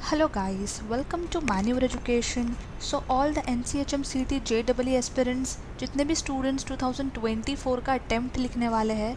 Hello guys, welcome to Manual Education. So all the NCHM CT JEE aspirants जितने भी students 2024 का attempt लिखने वाले हैं,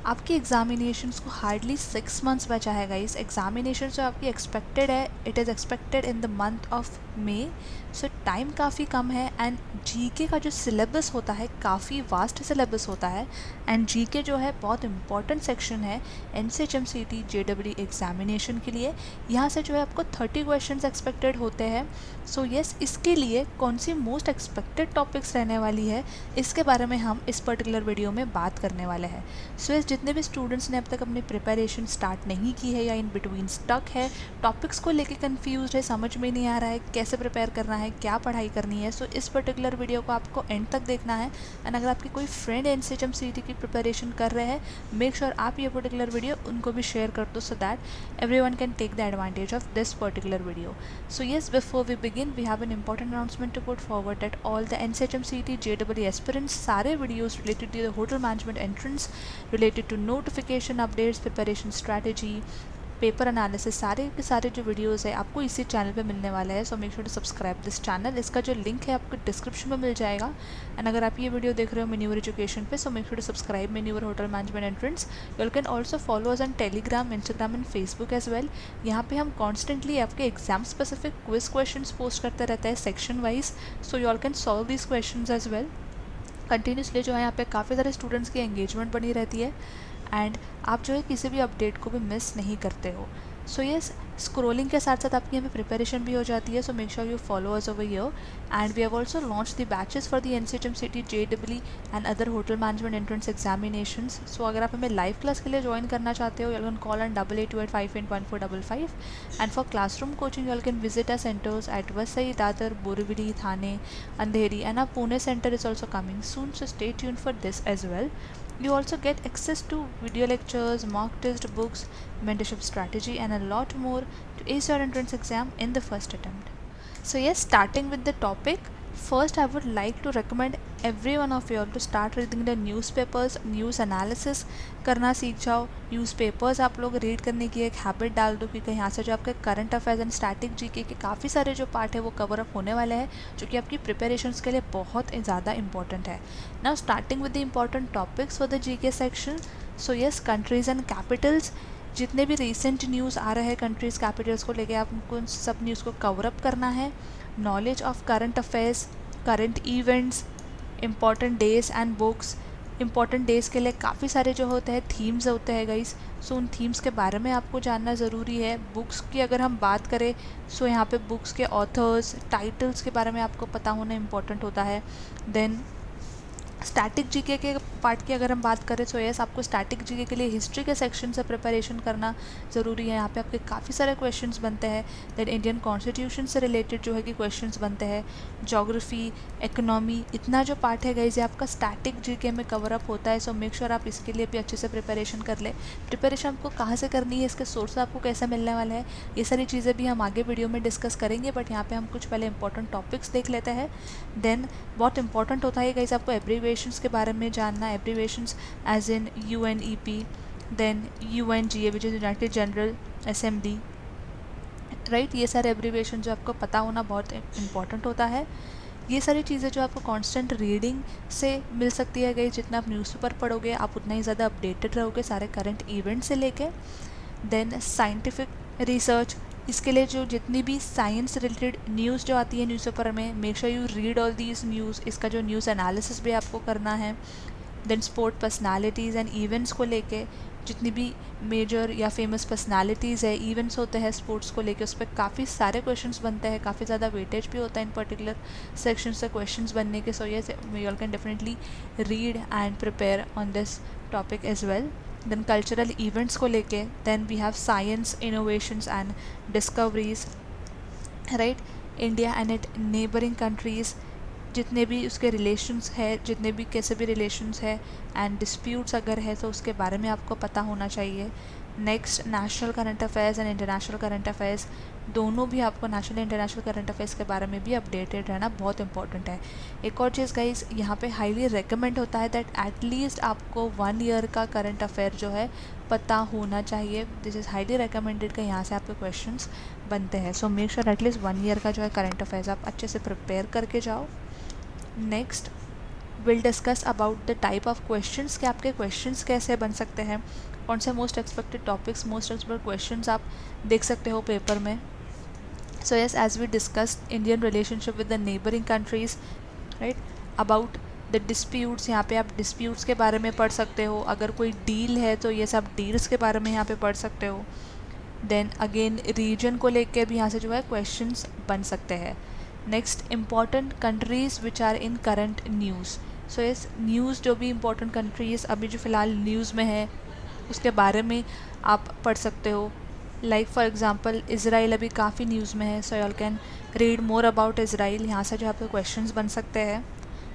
आपकी एग्जामिनेशंस को हार्डली 6 मंथ्स बचा है गाइस। एग्जामिनेशन जो आपकी एक्सपेक्टेड है, it is expected in the month of May, so time काफ़ी कम है। एंड जीके का जो सिलेबस होता है काफ़ी वास्ट सिलेबस होता है, एंड जीके जो है बहुत इंपॉर्टेंट सेक्शन है NCHM CT JEE एग्जामिनेशन के लिए। यहाँ से जो है आपको 30 क्वेश्चंस एक्सपेक्टेड होते हैं। सो यस, इसके लिए कौन सी मोस्ट एक्सपेक्टेड टॉपिक्स रहने वाली है, इसके बारे में हम इस पर्टिकुलर वीडियो में बात करने वाले हैं। सो यस, जितने भी स्टूडेंट्स ने अब तक अपनी प्रिपरेशन स्टार्ट नहीं की है या इन बिटवीन स्टक है, टॉपिक्स को लेके कंफ्यूज है, समझ में नहीं आ रहा है कैसे प्रिपेयर करना है, क्या पढ़ाई करनी है, सो इस पर्टिकुलर वीडियो को आपको एंड तक देखना है। एंड अगर आपकी कोई फ्रेंड NCHM CT की प्रिपरेशन कर रहे हैं, मेक श्योर आप ये पर्टिकुलर वीडियो उनको भी शेयर कर दो, so that everyone can take the advantage of this particular video. So yes, before we begin, we have an important announcement to put forward that all the NCHM CT JEE aspirants सारे videos related to the hotel management entrance, related to notification updates, preparation strategy, paper analysis, सारे के सारे जो videos है आपको इसी channel पे मिलने वाला है। So make sure to subscribe this channel. इसका जो लिंक है आपको डिस्क्रिप्शन में मिल जाएगा। एंड अगर आप ये वीडियो देख रहे हो मेन्यूवर एजुकेशन पे, so make sure to subscribe Menuvar hotel management entrance. You can also follow us on Telegram, Instagram and Facebook as well. यहाँ पे हम कॉन्स्टेंटली आपके exam specific quiz question post करते रहते हैं section wise, so you all can solve these question as well. Continuously जो है यहाँ पे काफ़ी सारे स्टूडेंट्स की एंगेजमेंट बनी रहती है, एंड आप जो है किसी भी अपडेट को भी मिस नहीं करते हो। सो यस, स्क्रोलिंग के साथ साथ आपकी यहाँ पे प्रिपरेशन भी हो जाती है। So make sure you follow us over here. And we have also launch the batches for the NCHM CT JEE and other hotel management entrance examinations. So अगर आप हमें लाइव क्लास के लिए ज्वाइन करना चाहते हो, you can call on 8828581455। And for classroom coaching you can visit our centres at Vasai, Dadar, Borivali, Thane, Andheri, and our Pune center is also coming soon, so stay tuned for this as well. You also get access to video lectures, mock test books, mentorship strategy, and a lot more to ace your entrance exam in the first attempt. So yes, starting with the topic, first I would like to recommend every one of you all to start reading the newspapers, news analysis करना सीख जाओ। Newspapers आप लोग read करने की एक habit डाल दो, क्योंकि यहाँ से जो आपके current affairs and static GK के काफ़ी सारे जो पार्ट है वो कवर अप होने वाले हैं, जो कि आपकी प्रिपरेशंस के लिए बहुत ज़्यादा इंपॉर्टेंट है। Now starting with the important topics for the GK section. So yes, countries and Capitals, जितने भी रिसेंट न्यूज़ आ रहे हैं कंट्रीज़ कैपिटल्स को लेके, आपको सब न्यूज़ को कवर अप करना है। Knowledge of current affairs, current events, important days and books. Important days के लिए काफ़ी सारे जो होते हैं थीम्स होते हैं गाइस, सो उन थीम्स के बारे में आपको जानना ज़रूरी है। बुक्स की अगर हम बात करें, सो यहाँ पे बुक्स के ऑथर्स, टाइटल्स के बारे में आपको पता होना इम्पॉर्टेंट होता है। देन स्टैटिक जीके के पार्ट की अगर हम बात करें, सो यस, आपको स्टैटिक जीके के लिए हिस्ट्री के सेक्शन से प्रिपरेशन करना ज़रूरी है। यहाँ पे आपके काफ़ी सारे क्वेश्चंस बनते हैं। देन इंडियन कॉन्स्टिट्यूशन से रिलेटेड जो है कि क्वेश्चंस बनते हैं। ज्योग्राफी, इकोनॉमी, इतना जो पार्ट है गाइस, ये आपका स्टैटिक जीके में कवर अप होता है। सो मेक श्योर आप इसके लिए भी अच्छे से प्रिपरेशन कर ले। प्रिपरेशन आपको कहाँ से करनी है, इसके सोर्स आपको कैसे मिलने वाला है, ये सारी चीज़ें भी हम आगे वीडियो में डिस्कस करेंगे, बट यहाँ पर हम कुछ पहले इंपॉर्टेंट टॉपिक्स देख लेते हैं। देन बहुत इंपॉर्टेंट होता है गाइस आपको एब्रीविएशंस के बारे में जानना। Abbreviations as in UNEP, then UNGA which is united general assembly, right. ये सारे एब्रीविएशन जो आपको पता होना बहुत इंपॉर्टेंट होता है। ये सारी चीज़ें जो आपको कांस्टेंट रीडिंग से मिल सकती है गाइस, जितना आप न्यूज़पेपर पढ़ोगे आप उतना ही ज़्यादा अपडेटेड रहोगे सारे करंट इवेंट से लेके। देन साइंटिफिक रिसर्च, इसके लिए जो जितनी भी साइंस रिलेटेड न्यूज़ जो आती है न्यूज़पेपर में, make sure you read all these news. इसका जो न्यूज़ एनालिसिस भी आपको करना है। Then sport personalities and events को लेके, जितनी भी मेजर या फेमस पर्सनालिटीज़ है, इवेंट्स होते हैं स्पोर्ट्स को लेके, उस पर काफ़ी सारे क्वेश्चंस बनते हैं, काफ़ी ज़्यादा वेटेज भी होता है इन पर्टिकुलर सेक्शन से क्वेश्चंस बनने के। So yes, we all can definitely read and prepare on this topic as well. Then cultural events को लेके, then we have science, innovations and discoveries, right. India and it neighbouring countries, जितने भी उसके relations है, जितने भी कैसे भी रिलेशंस है, एंड डिस्प्यूट्स अगर है तो उसके बारे में आपको पता होना चाहिए। Next, national current affairs and international current affairs, दोनों भी आपको नेशनल इंटरनेशनल करंट अफेयर्स के बारे में भी अपडेटेड रहना बहुत इंपॉर्टेंट है। एक और चीज़ गाइस, यहाँ पे हाईली रिकमेंड होता है दैट एटलीस्ट आपको 1 ईयर का करंट अफेयर जो है पता होना चाहिए। दिस इज़ हाईली रिकमेंडेड कि यहाँ से आपके क्वेश्चंस बनते हैं। सो मेक श्योर एटलीस्ट 1 ईयर का जो है करंट अफेयर्स आप अच्छे से प्रिपेयर करके जाओ। Next will discuss about the type of questions, कि आपके क्वेश्चंस कैसे बन सकते हैं, कौन से most expected topics, most expected questions आप देख सकते हो पेपर में। So yes, as we discussed Indian relationship with the neighboring countries, right, about the disputes, यहाँ पे आप disputes के बारे में पढ़ सकते हो। अगर कोई डील है तो ये सब डील्स के बारे में यहाँ पे पढ़ सकते हो। देन अगेन रीजन को लेके भी यहाँ से जो है क्वेश्चंस बन सकते हैं। Next important countries which are in current news. So yes, news जो भी इम्पोर्टेंट कंट्रीज़ अभी जो फ़िलहाल न्यूज़ में है उसके बारे में आप पढ़ सकते हो। लाइक फॉर एग्जांपल इसराइल अभी काफ़ी न्यूज़ में है, सो you all can read more about Israel. यहाँ से जो आपके क्वेश्चंस बन सकते हैं।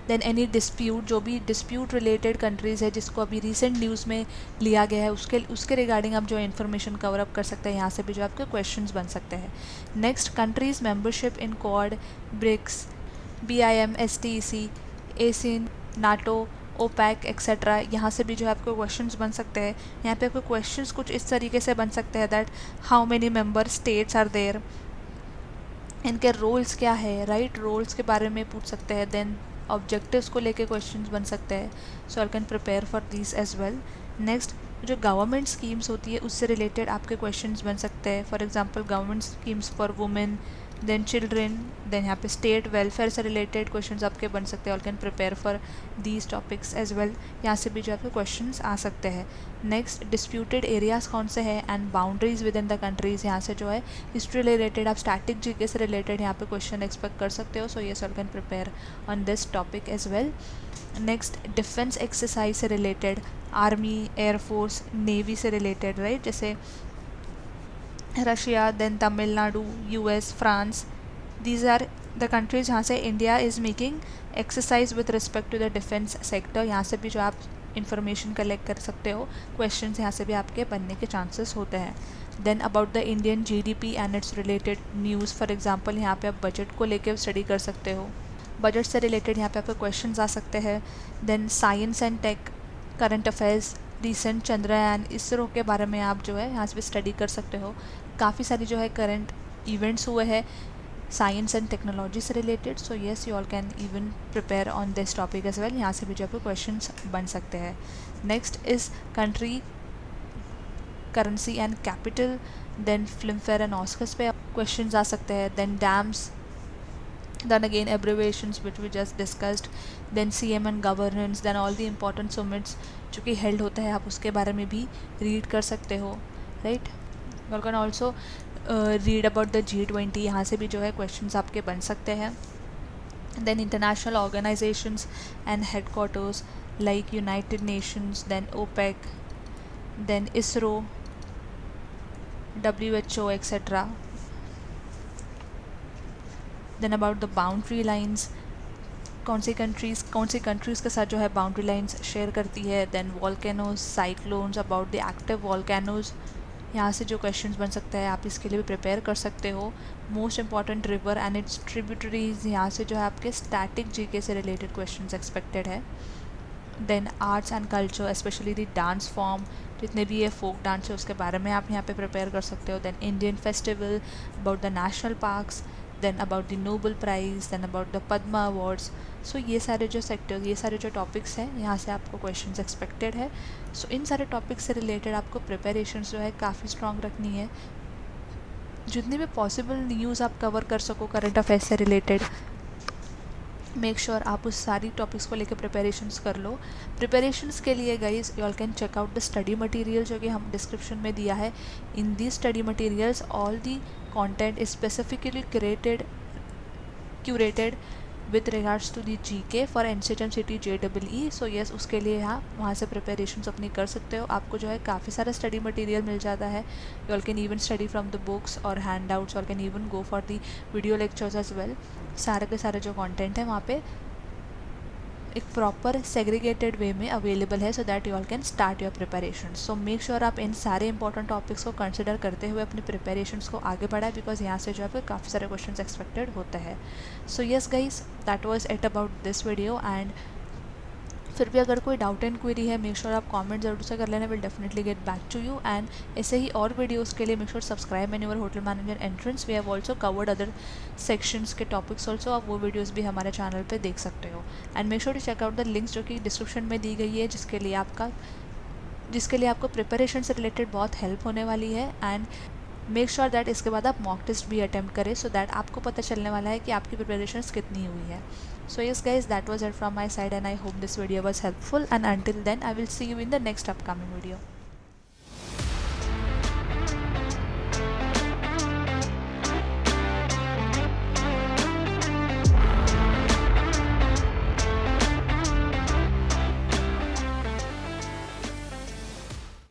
देन एनी डिस्प्यूट, जो भी डिस्प्यूट रिलेटेड कंट्रीज़ है जिसको अभी रिसेंट न्यूज़ में लिया गया है उसके रिगार्डिंग आप जो इन्फॉर्मेशन कवर अप कर सकते हैं, यहाँ से भी जो आपके क्वेश्चंस बन सकते हैं। Next countries membership in Quad, BRICS, BIM, STEC, ASEAN, NATO, OPEC etcetera, यहाँ से भी जो है आपको क्वेश्चंस बन सकते हैं। यहाँ पे आपको क्वेश्चंस कुछ इस तरीके से बन सकते हैं that how many member states are there, इनके रोल्स क्या है, राइट, रोल्स के बारे में पूछ सकते हैं। देन ऑब्जेक्टिव्स को लेके क्वेश्चंस बन सकते हैं। So I can prepare for this as well. Next जो गवर्नमेंट स्कीम्स होती है उससे रिलेटेड आपके क्वेश्चंस बन सकते हैं। For example government schemes for women, then children, then यहाँ पे स्टेट वेलफेयर से रिलेटेड क्वेश्चंस आपके बन सकते हैं। All can prepare for these topics as well. यहाँ से भी जो आपके क्वेश्चंस आ सकते हैं। नेक्स्ट डिस्प्यूटेड एरियाज़ कौन से हैं and boundaries with in the countries, यहाँ से जो है हिस्ट्री रिलेटेड आप स्टैटिक जीके से रिलेटेड यहाँ पे क्वेश्चन एक्सपेक्ट कर सकते हो। So yes, all can prepare on this topic as well. Next defence exercise से रिलेटेड, आर्मी, एयरफोर्स, नेवी से रिलेटेड, राइट, जैसे Russia, then Tamil Nadu, US, France, these are the countries जहाँ से India is making exercise with respect to the defence sector. यहाँ से भी जो आप इंफॉर्मेशन कलेक्ट कर सकते हो, क्वेश्चंस यहाँ से भी आपके बनने के चांसेस होते हैं। Then about the Indian GDP and its related news, for example यहाँ पे आप बजट को लेकर स्टडी कर सकते हो। बजट से रिलेटेड यहाँ पे आपके क्वेश्चंस आ सकते हैं। Then science and tech, current affairs, recent Chandrayaan, ISRO के बारे में आप जो है यहाँ से भी स्टडी कर सकते हो। काफ़ी सारी जो है करंट इवेंट्स हुए हैं साइंस एंड टेक्नोलॉजी से related. So yes, you all can even prepare on this topic as well. यहाँ से भी जो आपको क्वेश्चंस बन सकते हैं। Next is country, currency and capital, then Filmfare and Oscars पे क्वेश्चंस आ सकते हैं। Then dams, then again abbreviations which we just discussed, then CM and governance, then all the important summits जो कि held होता है आप उसके बारे में भी read कर सकते हो, right? You can also read about the G20, यहाँ से भी जो है questions आपके बन सकते हैं। then international organizations and headquarters like United Nations, then OPEC, then ISRO, WHO etc. Then about the boundary lines, कौन सी कंट्रीज़ के साथ जो है बाउंड्री लाइंस शेयर करती है। Then volcanoes, cyclones, about the active volcanoes, यहाँ से जो क्वेश्चंस बन सकते हैं आप इसके लिए भी प्रिपेयर कर सकते हो। Most important river and its tributaries, यहाँ से जो है आपके स्टैटिक जीके से रिलेटेड क्वेश्चंस एक्सपेक्टेड है। Then arts and culture, specially the dance form, जितने भी ये फोक डांस है उसके बारे में आप यहाँ पे प्रिपेयर कर सकते हो। Then Indian festival, about the national parks, then about the Nobel prize, then about the Padma awards. So ये सारे जो सेक्टर, ये सारे जो टॉपिक्स हैं यहाँ से आपको क्वेश्चंस एक्सपेक्टेड है। सो इन सारे टॉपिक्स से रिलेटेड आपको प्रिपरेशन जो है काफ़ी स्ट्रॉन्ग रखनी है। जितनी भी पॉसिबल न्यूज़ आप कवर कर सको करंट अफेयर्स से रिलेटेड, मेक श्योर आप उस सारी टॉपिक्स को लेकर प्रिपरेशंस कर लो। प्रिपरेशंस के लिए guys you all can check out the study material जो कि हम डिस्क्रिप्शन में दिया है। In the study materials all the content is specifically curated with regards to the GK for NCHM-CT JEE। So yes, उसके लिए वहाँ से प्रिपरेशंस अपनी कर सकते हो। आपको जो है काफ़ी सारा स्टडी मटेरियल मिल जाता है। You all can even study from the books और हैंड आउट्स, और can even go for the video lectures as well. सारे के सारे जो कंटेंट है वहाँ पे एक प्रॉपर सेग्रीगेटेड वे में अवेलेबल है so that you all can start your preparation. So make sure आप इन सारे इंपॉर्टेंट टॉपिक्स को कंसिडर करते हुए अपनी प्रिपरेशंस को आगे बढ़ाएं, बिकॉज यहाँ से जो है काफ़ी सारे क्वेश्चंस एक्सपेक्टेड होते हैं। So yes guys, that was it about this video. And फिर भी अगर कोई डाउट एंड क्वेरी है, मेक श्योर आप कमेंट जरूर से कर लेना, will definitely get back to you. And ऐसे ही और वीडियोस के लिए make sure subscribe man your hotel manager entrance. We have also covered other sections के टॉपिक्स ऑल्सो, आप वो वीडियोस भी हमारे चैनल पे देख सकते हो। And make sure to check out the links जो कि डिस्क्रिप्शन में दी गई है, जिसके लिए आपको प्रिपरेशन से रिलेटेड बहुत हेल्प होने वाली है। एंड मेक श्योर दैट इसके बाद आप मॉक टेस्ट भी अटैम्प्ट करें, सो दैट आपको पता चलने वाला है कि आपकी प्रिपरेशंस कितनी हुई है। So yes guys, that was it from my side, and I hope this video was helpful, and until then I will see you in the next upcoming video.